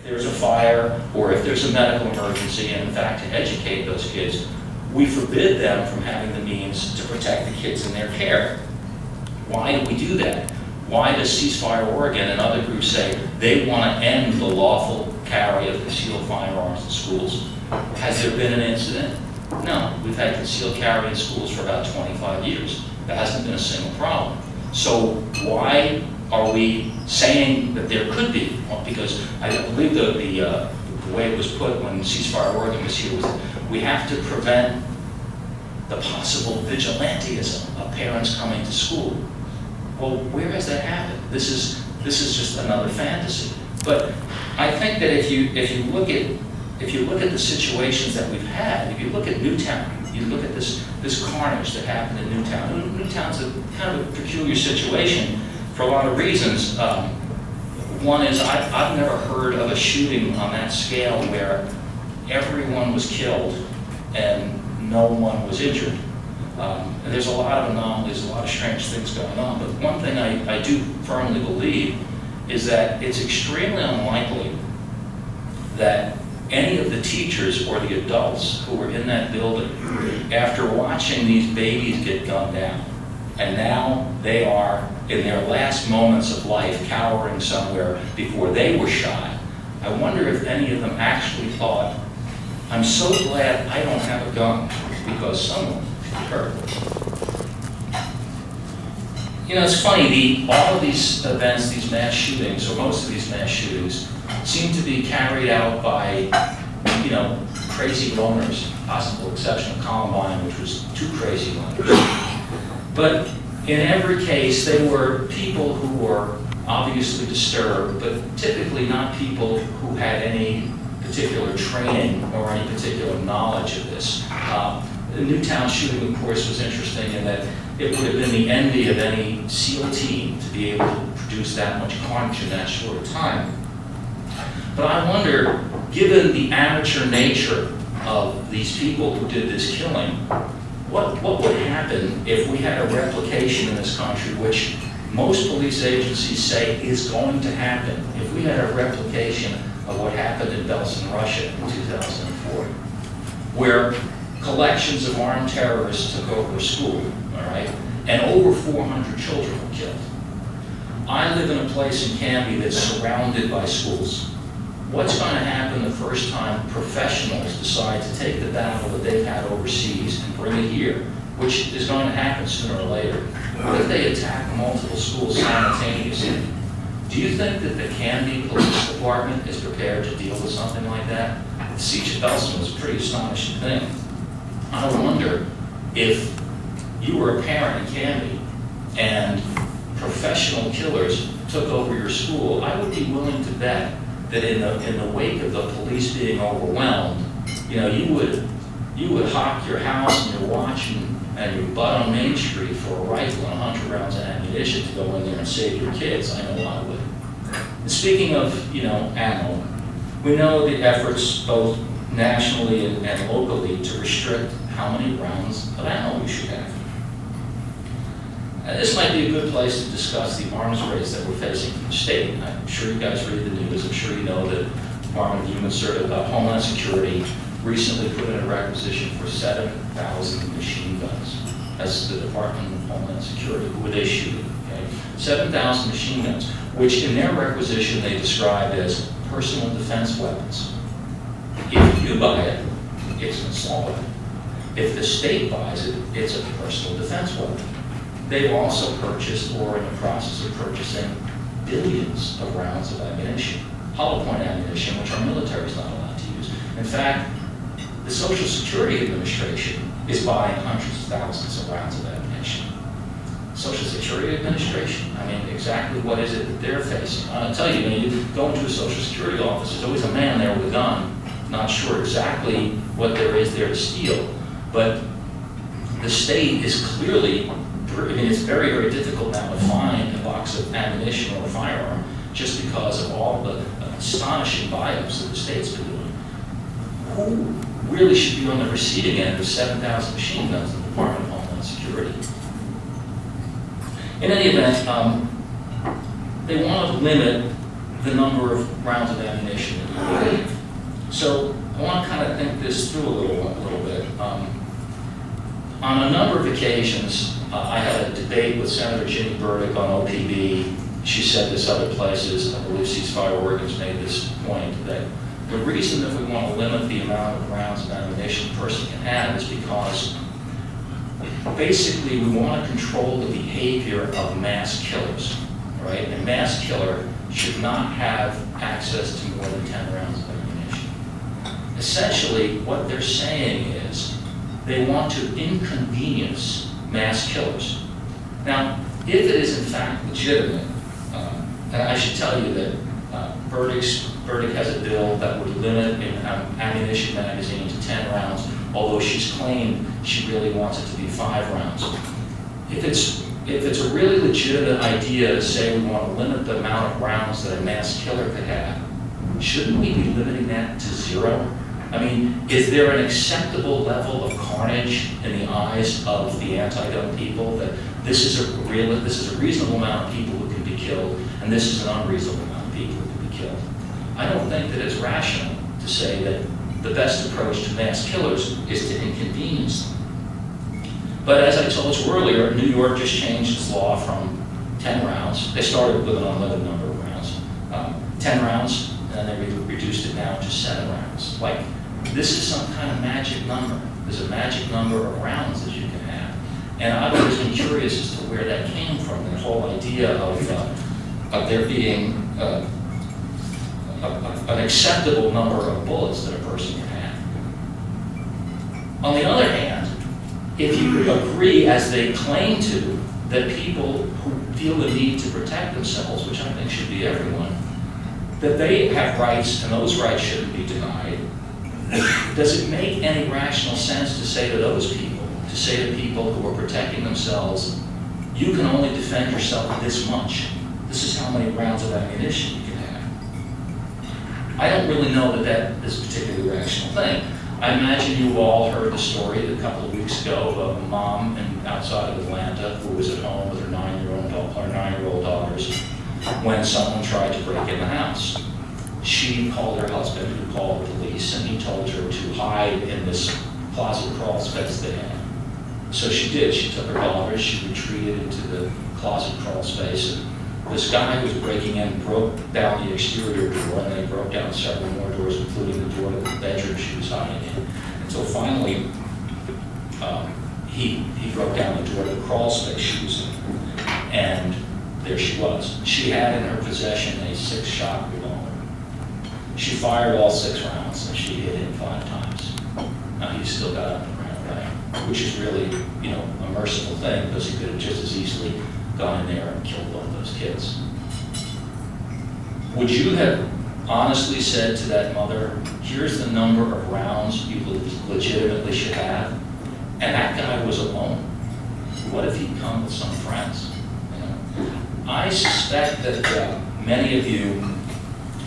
there's a fire or if there's a medical emergency, and in fact to educate those kids, we forbid them from having the means to protect the kids in their care. Why do we do that? Why does Ceasefire Oregon and other groups say they want to end the lawful carry of concealed firearms in schools? Has there been an incident? No, we've had concealed carry in schools for about 25 years. There hasn't been a single problem. So why are we saying that there could be? Well, because I believe the way it was put when Ceasefire Oregon was here was that we have to prevent the possible vigilantism of parents coming to school. Well, where has that happened? This is just another fantasy. But I think that if you look at the situations that we've had, if you look at Newtown, you look at this carnage that happened in Newtown. Newtown's a kind of a peculiar situation for a lot of reasons. One is I've never heard of a shooting on that scale where everyone was killed and no one was injured. And there's a lot of anomalies, a lot of strange things going on. But one thing I do firmly believe is that it's extremely unlikely that any of the teachers or the adults who were in that building, after watching these babies get gunned down, and now they are in their last moments of life cowering somewhere before they were shot, I wonder if any of them actually thought, I'm so glad I don't have a gun because someone hurt. You know, it's funny, all of these events, these mass shootings, or most of these mass shootings, seem to be carried out by, crazy loners, possible exception of Columbine, which was 2 crazy loners. But in every case, they were people who were obviously disturbed, but typically not people who had any particular training or any particular knowledge of this. The Newtown shooting, of course, was interesting in that it would have been the envy of any SEAL team to be able to produce that much carnage in that short of time. But I wonder, given the amateur nature of these people who did this killing, what would happen if we had a replication in this country, which most police agencies say is going to happen, if we had a replication of what happened in Belsen, Russia in 2004, where collections of armed terrorists took over a school, all right, and over 400 children were killed. I live in a place in Canby that's surrounded by schools. What's going to happen the first time professionals decide to take the battle that they've had overseas and bring it here, which is going to happen sooner or later? What if they attack multiple schools simultaneously? Do you think that the Canby Police Department is prepared to deal with something like that? The siege of Belsen was a pretty astonishing thing. I wonder if you were a parent in Canby and professional killers took over your school, I would be willing to bet that in the wake of the police being overwhelmed, you would hawk your house and your watch and your butt on Main Street for a rifle and 100 rounds of ammunition to go in there and save your kids. I know I would. And speaking of ammo, we know the efforts both nationally and locally to restrict how many rounds of ammo we should have. This might be a good place to discuss the arms race that we're facing from the state. I'm sure you guys read the news. I'm sure you know that the Department of Homeland Security recently put in a requisition for 7,000 machine guns. That's the Department of Homeland Security. Who would they shoot? Okay? 7,000 machine guns, which in their requisition they described as personal defense weapons. If you buy it, it's an assault weapon. If the state buys it, it's a personal defense weapon. They've also purchased, or in the process of purchasing, billions of rounds of ammunition, hollow point ammunition, which our military is not allowed to use. In fact, the Social Security Administration is buying hundreds of thousands of rounds of ammunition. Social Security Administration, I mean, exactly what is it that they're facing? I'll tell you, when you go into a Social Security office, there's always a man there with a gun, not sure exactly what there is there to steal, but the state is clearly, it's very, very difficult now to find a box of ammunition or a firearm just because of all the astonishing buy-ups that the state's been doing. Who really should be on the receiving end of 7,000 machine guns in the Department of Homeland Security? In any event, they want to limit the number of rounds of ammunition that you need. So I want to kind of think this through a little bit. On a number of occasions, I had a debate with Senator Ginny Burdick on OPB. She said this other places. I believe Ceasefire Oregon's made this point, that the reason that we want to limit the amount of rounds of ammunition a person can have is because basically we want to control the behavior of mass killers, right? A mass killer should not have access to more than 10 rounds of ammunition. Essentially, what they're saying is they want to inconvenience mass killers. Now, if it is in fact legitimate, and I should tell you that Burdick has a bill that would limit an ammunition magazine to 10 rounds, although she's claimed she really wants it to be 5 rounds. If it's a really legitimate idea to say we want to limit the amount of rounds that a mass killer could have, shouldn't we be limiting that to 0? I mean, is there an acceptable level of carnage in the eyes of the anti-gun people that this is a reasonable amount of people who can be killed, and this is an unreasonable amount of people who can be killed? I don't think that it's rational to say that the best approach to mass killers is to inconvenience them. But as I told you earlier, New York just changed its law from 10 rounds. They started with an unlimited number of rounds. 10 rounds, and then they reduced it now to 7 rounds. Like, this is some kind of magic number. There's a magic number of rounds that you can have. And I've always been curious as to where that came from, the whole idea of there being an acceptable number of bullets that a person can have. On the other hand, if you agree, as they claim to, that people who feel the need to protect themselves, which I think should be everyone, that they have rights and those rights shouldn't be denied, does it make any rational sense to say to those people, to say to people who are protecting themselves, you can only defend yourself this much. This is how many rounds of ammunition you can have. I don't really know that that is a particularly rational thing. I imagine you've all heard the story a couple of weeks ago of a mom outside of Atlanta who was at home with her 9-year-old daughters when someone tried to break in the house. She called her husband, who called the police, and he told her to hide in this closet crawl space they had. So she did. She took her daughters, she retreated into the closet crawl space, and this guy who was breaking in broke down the exterior door, and they broke down several more doors, including the door to the bedroom she was hiding in. And so finally, he broke down the door to the crawl space she was in, and there she was. She had in her possession a 6-shot revolver. She fired all 6 rounds, and she hit him 5 times. Now, he still got up and ran away, which is really, a merciful thing, because he could have just as easily gone in there and killed both those kids. Would you have honestly said to that mother, here's the number of rounds you legitimately should have, and that guy was alone? What if he'd come with some friends? I suspect that many of you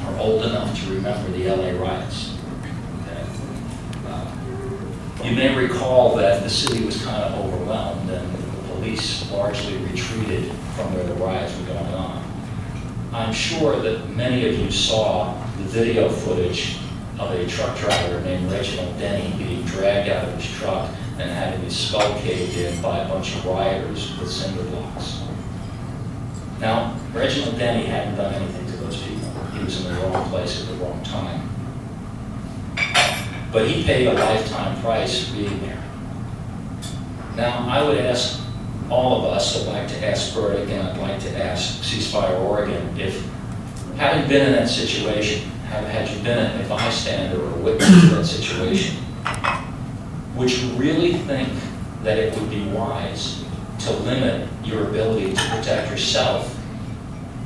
are old enough to remember the LA riots. Okay? You may recall that the city was kind of overwhelmed and the police largely retreated from where the riots were going on. I'm sure that many of you saw the video footage of a truck driver named Reginald Denny being dragged out of his truck and having his skull caved in by a bunch of rioters with cinder blocks. Now, Reginald Denny hadn't done anything to those people. He was in the wrong place at the wrong time. But he paid a lifetime price for being there. Now, I would ask all of us, I'd like to ask Burdick and I'd like to ask Ceasefire Oregon, if, having been in that situation, had you been a bystander or a witness to that situation, would you really think that it would be wise to limit your ability to protect yourself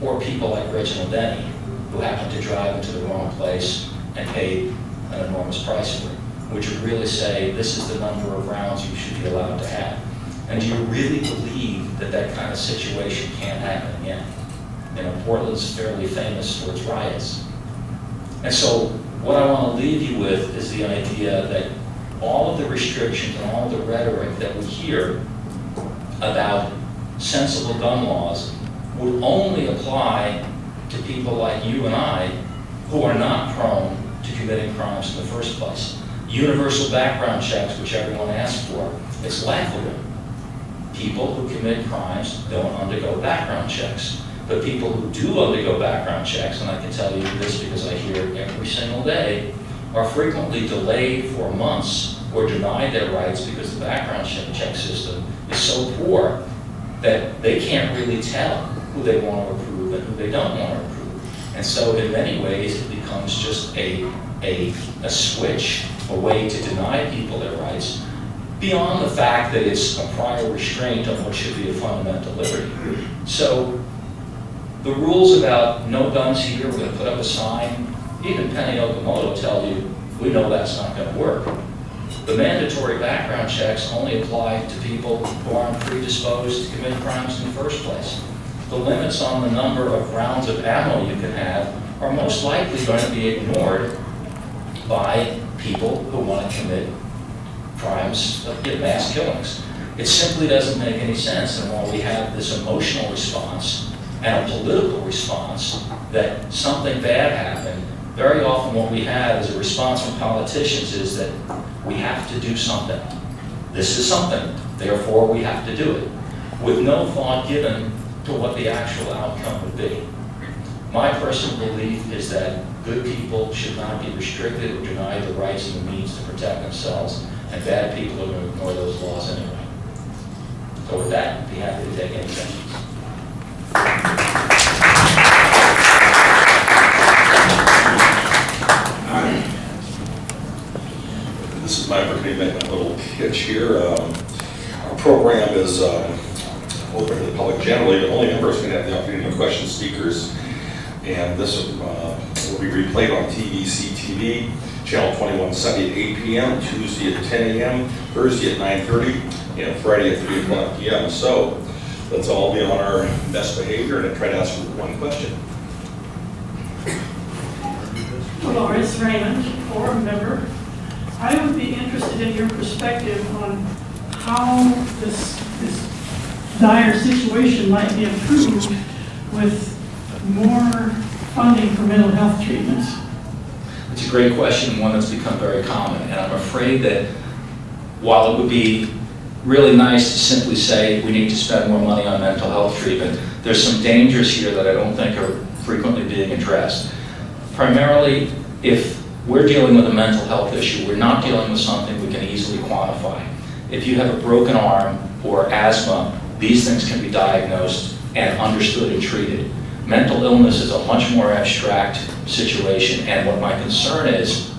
or people like Reginald Denny, who happened to drive into the wrong place and paid an enormous price for it? Would you really say, this is the number of rounds you should be allowed to have? And do you really believe that that kind of situation can't happen again? Portland's fairly famous for its riots. And so what I want to leave you with is the idea that all of the restrictions and all of the rhetoric that we hear about sensible gun laws would only apply to people like you and I who are not prone to committing crimes in the first place. Universal background checks, which everyone asks for, it's laughable. People who commit crimes don't undergo background checks. But people who do undergo background checks, and I can tell you this because I hear it every single day, are frequently delayed for months or denied their rights because the background check system is so poor that they can't really tell who they want to approve and who they don't want to approve. And so in many ways, it becomes just a switch, a way to deny people their rights, beyond the fact that it's a prior restraint on what should be a fundamental liberty. So the rules about no guns here, we're going to put up a sign, even Penny Okamoto tell you, we know that's not going to work. The mandatory background checks only apply to people who aren't predisposed to commit crimes in the first place. The limits on the number of rounds of ammo you can have are most likely going to be ignored by people who want to commit crimes, mass killings. It simply doesn't make any sense. And while we have this emotional response and a political response that something bad happened, very often what we have as a response from politicians is that we have to do something. This is something, therefore we have to do it, with no thought given to what the actual outcome would be. My personal belief is that good people should not be restricted or denied the rights and the means to protect themselves, and bad people are going to ignore those laws anyway. So with that, I'd be happy to take any questions. This is my opportunity to make my little pitch here. Our program is open to the public generally, but only members can have the opportunity to question speakers. And this will be replayed on TVC-TV, channel 21 Sunday at 8 p.m., Tuesday at 10 a.m., Thursday at 9:30, and Friday at 3 o'clock p.m. So let's all be on our best behavior and try to ask one question. Dolores Raymond, board member. I would be interested in your perspective on how this dire situation might be improved with more funding for mental health treatments. It's a great question, one that's become very common, and I'm afraid that while it would be really nice to simply say we need to spend more money on mental health treatment, there's some dangers here that I don't think are frequently being addressed. Primarily, if we're dealing with a mental health issue, we're not dealing with something we can easily quantify. If you have a broken arm or asthma, these things can be diagnosed and understood and treated. Mental illness is a much more abstract situation, and what my concern is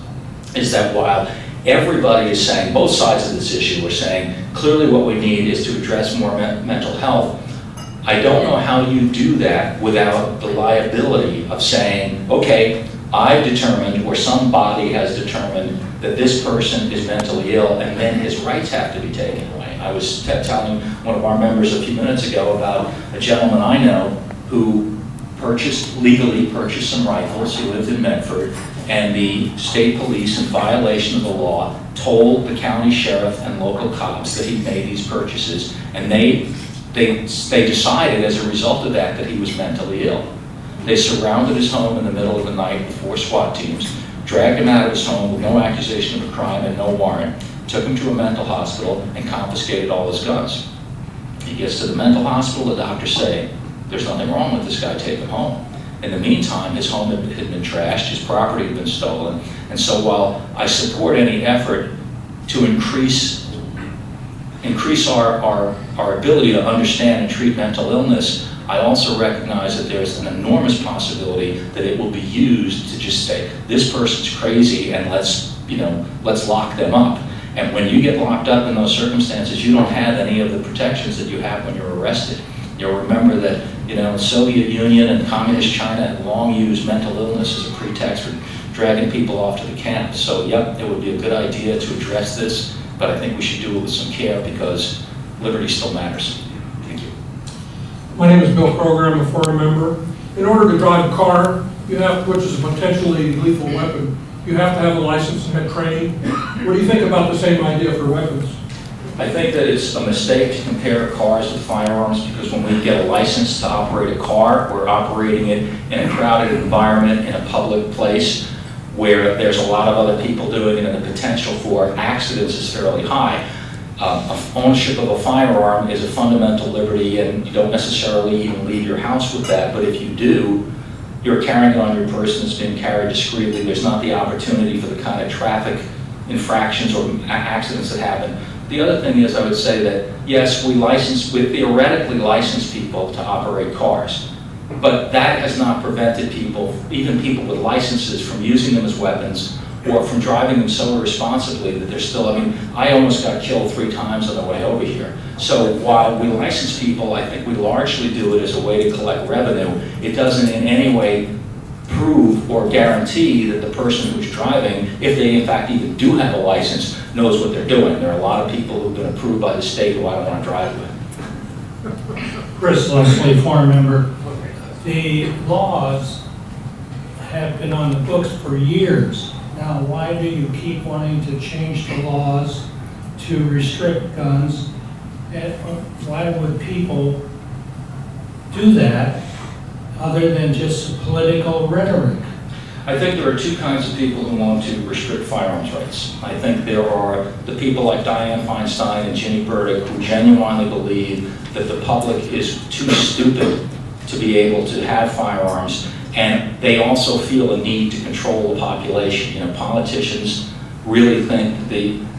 that while everybody is saying, both sides of this issue are saying, clearly what we need is to address more mental health, I don't know how you do that without the liability of saying, okay, I've determined, or somebody has determined, that this person is mentally ill, and then his rights have to be taken away. I was telling one of our members a few minutes ago about a gentleman I know who legally purchased some rifles. He lived in Medford, and the state police, in violation of the law, told the county sheriff and local cops that he made these purchases, and they decided as a result of that he was mentally ill. They surrounded his home in the middle of the night with 4 SWAT teams, dragged him out of his home with no accusation of a crime and no warrant, took him to a mental hospital, and confiscated all his guns. He gets to the mental hospital, the doctors say, there's nothing wrong with this guy, take him home. In the meantime, his home had been trashed, his property had been stolen, and so while I support any effort to increase our ability to understand and treat mental illness, I also recognize that there's an enormous possibility that it will be used to just say, this person's crazy and let's lock them up. And when you get locked up in those circumstances, you don't have any of the protections that you have when you're arrested. You'll remember that the Soviet Union and Communist China had long used mental illness as a pretext for dragging people off to the camp. So yep, it would be a good idea to address this, but I think we should do it with some care because liberty still matters. Thank you. My name is Bill Kroger, I'm a foreign member. In order to drive a car, which is a potentially lethal weapon, you have to have a license and have training. What do you think about the same idea for weapons? I think that it's a mistake to compare cars with firearms, because when we get a license to operate a car, we're operating it in a crowded environment, in a public place, where there's a lot of other people doing it, and the potential for accidents is fairly high. Ownership of a firearm is a fundamental liberty, and you don't necessarily even leave your house with that, but if you do, you're carrying it on your person, it's being carried discreetly, there's not the opportunity for the kind of traffic infractions or accidents that happen. The other thing is, I would say that, yes, we theoretically license people to operate cars, but that has not prevented people, even people with licenses, from using them as weapons or from driving them so irresponsibly that they're still, I mean, I almost got killed 3 times on the way over here. So while we license people, I think we largely do it as a way to collect revenue. It doesn't in any way prove or guarantee that the person who's driving, if they in fact even do have a license, knows what they're doing. There are a lot of people who've been approved by the state who I don't want to drive with. Chris Leslie, foreign member. The laws have been on the books for years. Now, why do you keep wanting to change the laws to restrict guns? And why would people do that other than just political rhetoric? I think there are 2 kinds of people who want to restrict firearms rights. I think there are the people like Dianne Feinstein and Ginny Burdick who genuinely believe that the public is too stupid to be able to have firearms, and they also feel a need to control the population. You know, politicians really think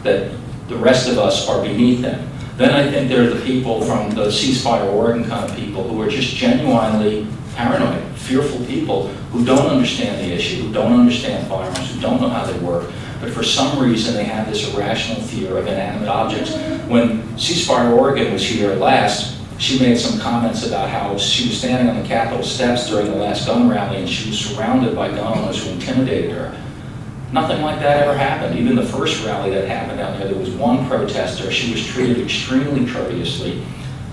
that the rest of us are beneath them. Then I think there are the people from the Ceasefire Oregon kind of people who are just genuinely paranoid, fearful people who don't understand the issue, who don't understand firearms, who don't know how they work, but for some reason they have this irrational fear of inanimate objects. When Ceasefire Oregon was here last, she made some comments about how she was standing on the Capitol steps during the last gun rally and she was surrounded by gun owners who intimidated her. Nothing like that ever happened. Even the first rally that happened down there was one protester. She was treated extremely courteously.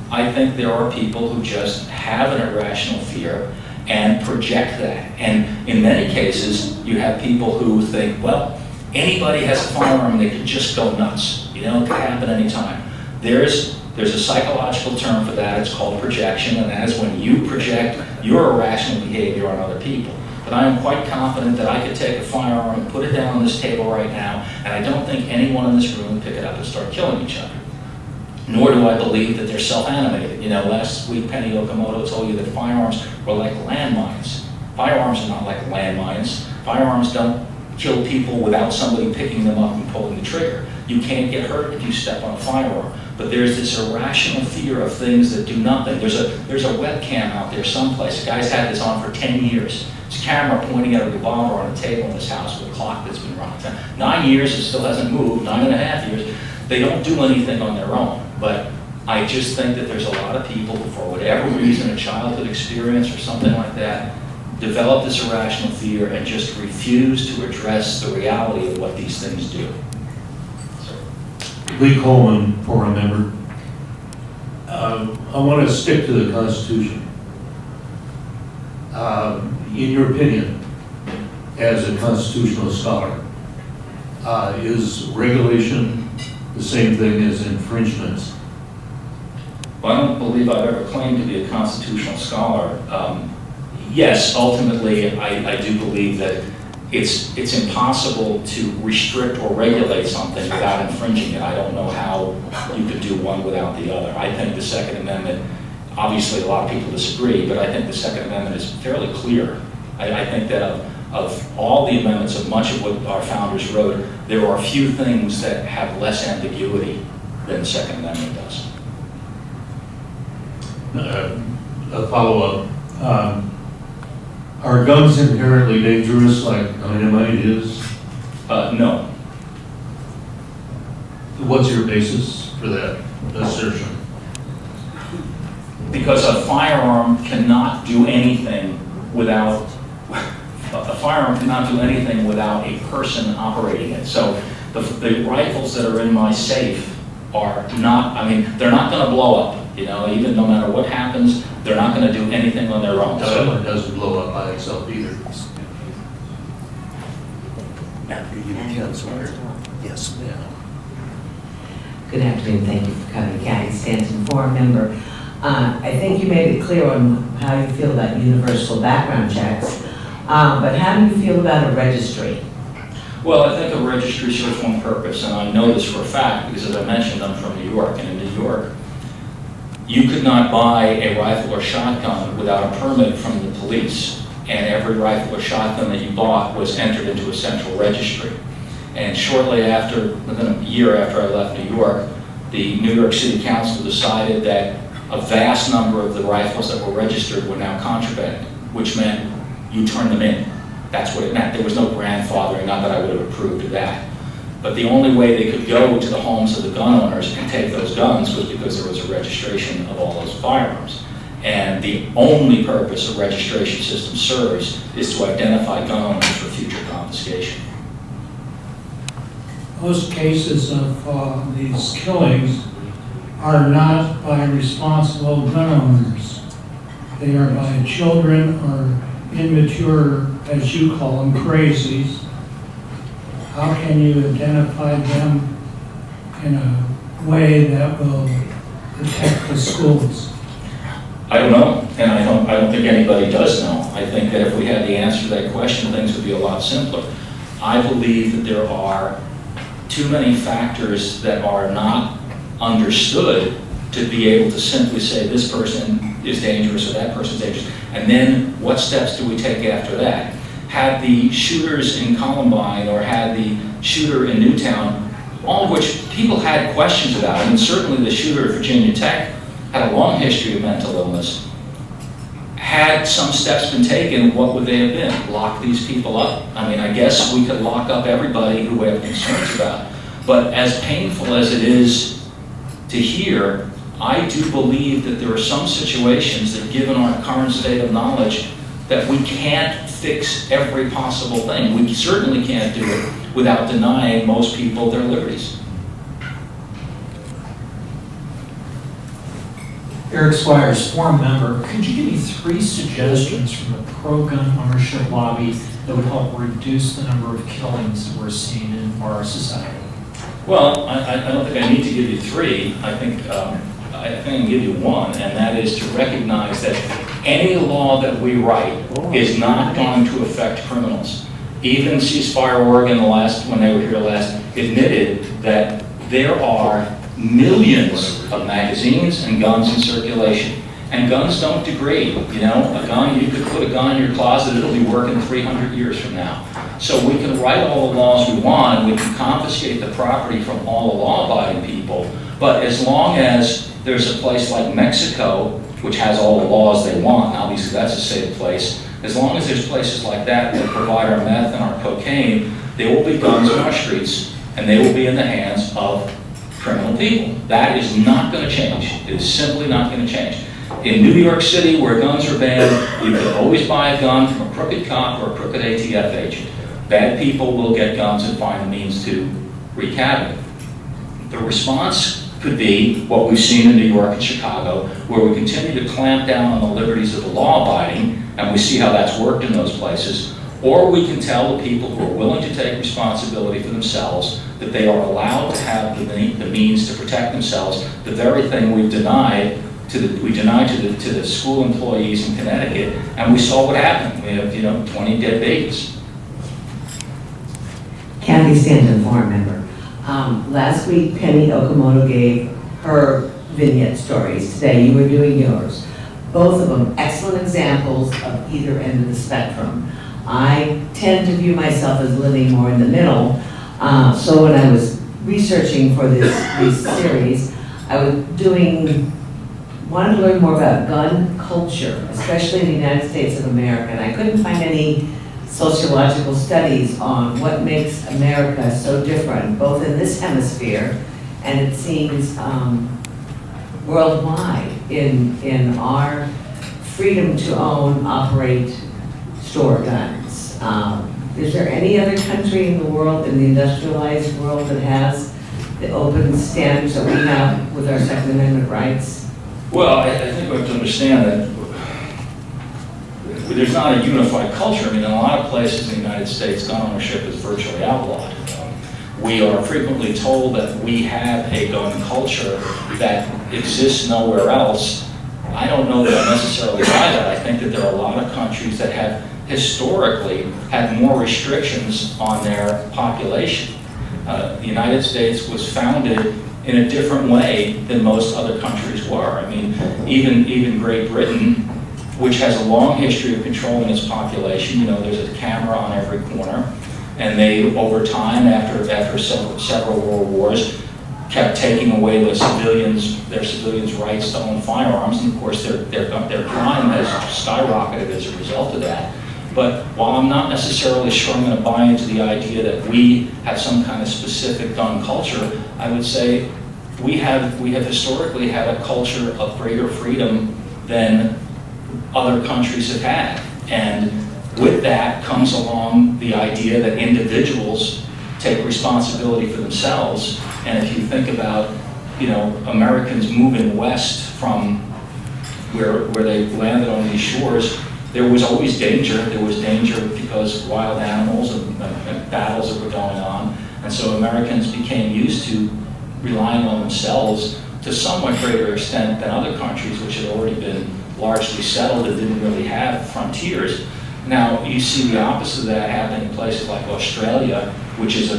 I think there are people who just have an irrational fear and project that. And in many cases, you have people who think, well, anybody has a firearm, they can just go nuts. You know, it could happen anytime. There's a psychological term for that. It's called projection, and that is when you project your irrational behavior on other people. But I am quite confident that I could take a firearm and put it down on this table right now, and I don't think anyone in this room would pick it up and start killing each other. Nor do I believe that they're self-animated. You know, last week Penny Okamoto told you that firearms were like landmines. Firearms are not like landmines. Firearms don't kill people without somebody picking them up and pulling the trigger. You can't get hurt if you step on a firearm. But there's this irrational fear of things that do nothing. There's a webcam out there someplace. The guy's had this on for 10 years. His camera pointing at a revolver on a table in his house with a clock that's been running. 9 years, it still hasn't moved, 9.5 years. They don't do anything on their own. But I just think that there's a lot of people who, for whatever reason, a childhood experience or something like that, develop this irrational fear and just refuse to address the reality of what these things do. Lee Coleman, foreign member. I want to stick to the Constitution. In your opinion, as a constitutional scholar, is regulation the same thing as infringements? Well, I don't believe I've ever claimed to be a constitutional scholar. Yes, ultimately, I do believe that it's impossible to restrict or regulate something without infringing it. I don't know how you could do one without the other. I think the Second Amendment, obviously a lot of people disagree, but I think the Second Amendment is fairly clear. I think that of all the amendments, of much of what our founders wrote, there are a few things that have less ambiguity than the Second Amendment does. A follow-up. Are guns inherently dangerous like dynamite is? No. What's your basis for that assertion? Because a firearm cannot do anything without a person operating it. So the rifles that are in my safe are not, they're not going to blow up. You know, even no matter what happens, they're not going to do anything on their own. Dynamite doesn't blow up by itself either. After you, Councilor. Yes, ma'am. Good afternoon, thank you for coming. Kathy Stanton, forum member. I think you made it clear on how you feel about universal background checks, but how do you feel about a registry? Well, I think a registry serves one purpose, and I know this for a fact because, as I mentioned, I'm from New York, and in New York, you could not buy a rifle or shotgun without a permit from the police, and every rifle or shotgun that you bought was entered into a central registry. And shortly after, within a year after I left New York, the New York City Council decided that a vast number of the rifles that were registered were now contraband, which meant you turn them in. That's what it meant. There was no grandfathering, not that I would have approved of that. But the only way they could go to the homes of the gun owners and take those guns was because there was a registration of all those firearms. And the only purpose a registration system serves is to identify gun owners for future confiscation. Most cases of these killings are not by responsible gun owners. They are by children or immature, as you call them, crazies. How can you identify them in a way that will protect the schools? I don't know, and I don't think anybody does know. I think that if we had the answer to that question, things would be a lot simpler. I believe that there are too many factors that are not understood to be able to simply say this person is dangerous or that person is dangerous, and then what steps do we take after that? Had the shooters in Columbine or had the shooter in Newtown, all of which people had questions about, I mean certainly the shooter at Virginia Tech had a long history of mental illness. Had some steps been taken, what would they have been? Lock these people up? I mean, I guess we could lock up everybody who we have concerns about. But as painful as it is to hear, I do believe that there are some situations that, given our current state of knowledge, that we can't fix every possible thing. We certainly can't do it without denying most people their liberties. Eric Squires, forum member, could you give me 3 suggestions from the pro-gun ownership lobby that would help reduce the number of killings that we're seeing in our society? Well, I don't think I need to give you 3. I think I can give you 1, and that is to recognize that any law that we write is not going to affect criminals. Even Ceasefire Oregon, when they were here last, admitted that there are millions of magazines and guns in circulation. And guns don't degrade. You know, a gun, you could put a gun in your closet, it'll be working 300 years from now. So we can write all the laws we want, and we can confiscate the property from all the law-abiding people, but as long as there's a place like Mexico, which has all the laws they want, and obviously that's a safe place, as long as there's places like that that provide our meth and our cocaine, there will be guns on our streets, and they will be in the hands of criminal people. That is not going to change. It is simply not going to change. In New York City, where guns are banned, you can always buy a gun from a crooked cop or a crooked ATF agent. Bad people will get guns and find the means to wreak havoc. The response could be what we've seen in New York and Chicago, where we continue to clamp down on the liberties of the law-abiding, and we see how that's worked in those places. Or we can tell the people who are willing to take responsibility for themselves that they are allowed to have the means to protect themselves, the very thing we denied to the school employees in Connecticut, and we saw what happened. We have 20 dead babies. Kathy Stanton, forum member. Last week, Penny Okamoto gave her vignette stories. Today, you were doing yours. Both of them excellent examples of either end of the spectrum. I tend to view myself as living more in the middle. So when I was researching for this series, I was wanted to learn more about gun culture, especially in the United States of America. And I couldn't find any sociological studies on what makes America so different, both in this hemisphere and it seems worldwide in our freedom to own, operate, store guns. Is there any other country in the world, in the industrialized world, that has the open standards that we have with our Second Amendment rights? Well, I think we have to understand that there's not a unified culture. I mean, in a lot of places in the United States, gun ownership is virtually outlawed. We are frequently told that we have a gun culture that exists nowhere else. I don't know that I necessarily buy that. I think that there are a lot of countries that have historically had more restrictions on their population. The United States was founded in a different way than most other countries were. I mean, even Great Britain, which has a long history of controlling its population, you know, there's a camera on every corner, and they, over time, after several world wars, kept taking away their civilians' rights to own firearms, and of course their crime has skyrocketed as a result of that. But while I'm not necessarily sure I'm going to buy into the idea that we have some kind of specific gun culture, I would say we have historically had a culture of greater freedom than other countries have had. And with that comes along the idea that individuals take responsibility for themselves. And if you think about, you know, Americans moving west from where they landed on these shores, there was always danger. There was danger because wild animals and battles that were going on. And so Americans became used to relying on themselves to somewhat greater extent than other countries which had already been largely settled and didn't really have frontiers. Now, you see the opposite of that happening in places like Australia, which is a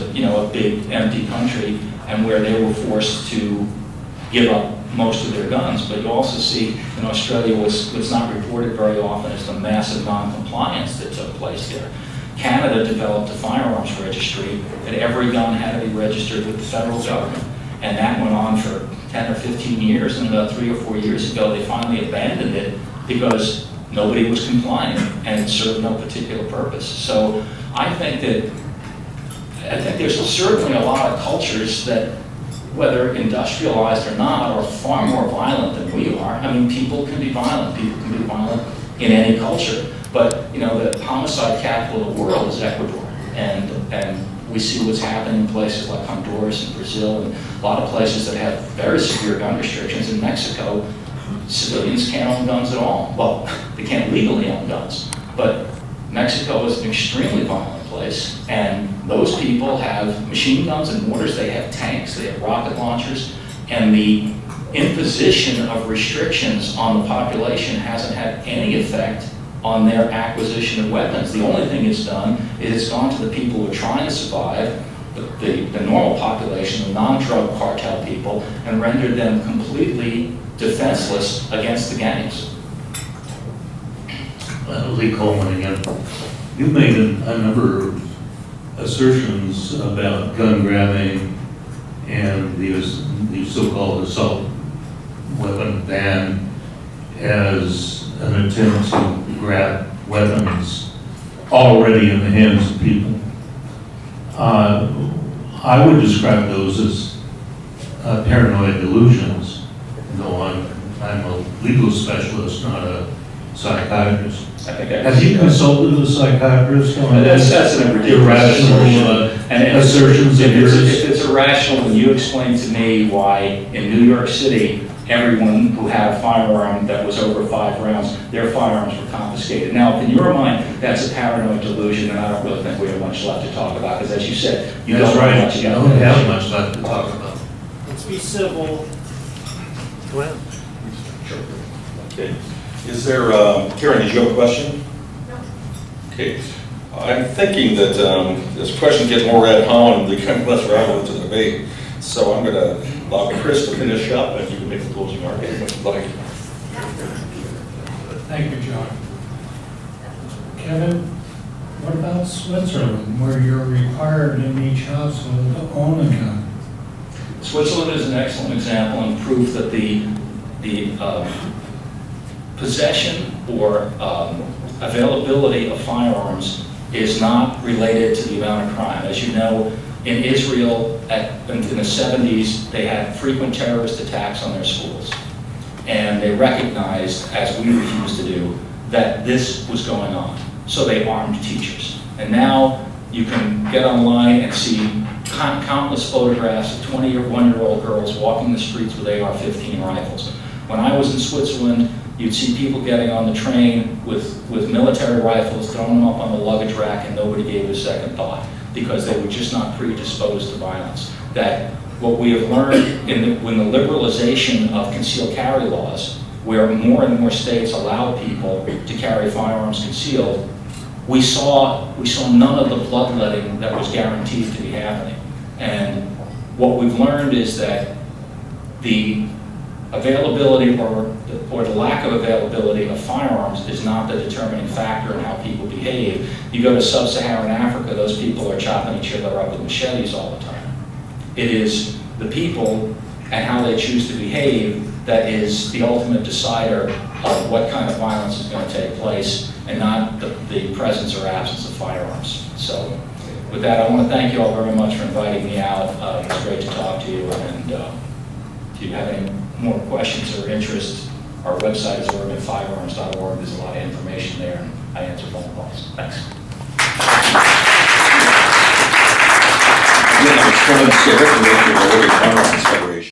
big empty country, and where they were forced to give up most of their guns. But you also see in Australia what's not reported very often is the massive non-compliance that took place there. Canada developed a firearms registry, and every gun had to be registered with the federal government. And that went on for 10 or 15 years, and about 3 or 4 years ago they finally abandoned it because nobody was complying and it served no particular purpose. So I think there's certainly a lot of cultures that, whether industrialized or not, are far more violent than we are. I mean, people can be violent. People can be violent in any culture. But, you know, the homicide capital of the world is Ecuador. And we see what's happening in places like Honduras and Brazil and a lot of places that have very severe gun restrictions. In Mexico, civilians can't own guns at all. Well, they can't legally own guns. But Mexico is an extremely violent place, and those people have machine guns and mortars, they have tanks, they have rocket launchers, and the imposition of restrictions on the population hasn't had any effect on their acquisition of weapons. The only thing it's done is it's gone to the people who are trying to survive, the normal population, the non-drug cartel people, and rendered them completely defenseless against the gangs. Lee Coleman again. You made a number of assertions about gun grabbing and the so-called assault weapon ban as an attempt to grab weapons already in the hands of people. I would describe those as paranoid delusions, though I'm a legal specialist, not a psychiatrist. Have you consulted a psychiatrist on That's an irrational assertions of yours? If it's irrational, when you explain to me why in New York City, everyone who had a firearm that was over 5 rounds, their firearms were confiscated. Now, in your mind, that's a paranoid delusion, and I don't really think we have much left to talk about, because as you said, you don't have much. You don't have much left to talk about. Let's be civil. Go ahead. Sure. Okay. Is there, Karen, did you have a question? No. Okay. I'm thinking that this question gets more ad hom and becomes less relevant to the debate. So I'm going to allow Chris to finish up, and you can make the closing argument if you'd like. Thank you, John. Kevin, what about Switzerland, where you're required in each household to own a gun? Switzerland is an excellent example and proof that the possession or availability of firearms is not related to the amount of crime. As you know, in Israel, in the 70s, they had frequent terrorist attacks on their schools. And they recognized, as we refused to do, that this was going on. So they armed teachers. And now you can get online and see countless photographs of 21-year-old girls walking the streets with AR-15 rifles. When I was in Switzerland, you'd see people getting on the train with military rifles, throwing them up on the luggage rack, and nobody gave it a second thought. because they were just not predisposed to violence. That what we have learned when the liberalization of concealed carry laws, where more and more states allow people to carry firearms concealed, we saw none of the bloodletting that was guaranteed to be happening. And what we've learned is that the availability or the lack of availability of firearms is not the determining factor in how people behave. You go to sub-Saharan Africa, those people are chopping each other up with machetes all the time. It is the people and how they choose to behave that is the ultimate decider of what kind of violence is going to take place, and not the presence or absence of firearms. So with that, I want to thank you all very much for inviting me out. It was great to talk to you, and if you have any more questions or interest, our website is OregonFirearms.org. There's a lot of information there, and I answer phone calls. Thanks. Again, I'm Starrett, Director of the Oregon Firearms Federation.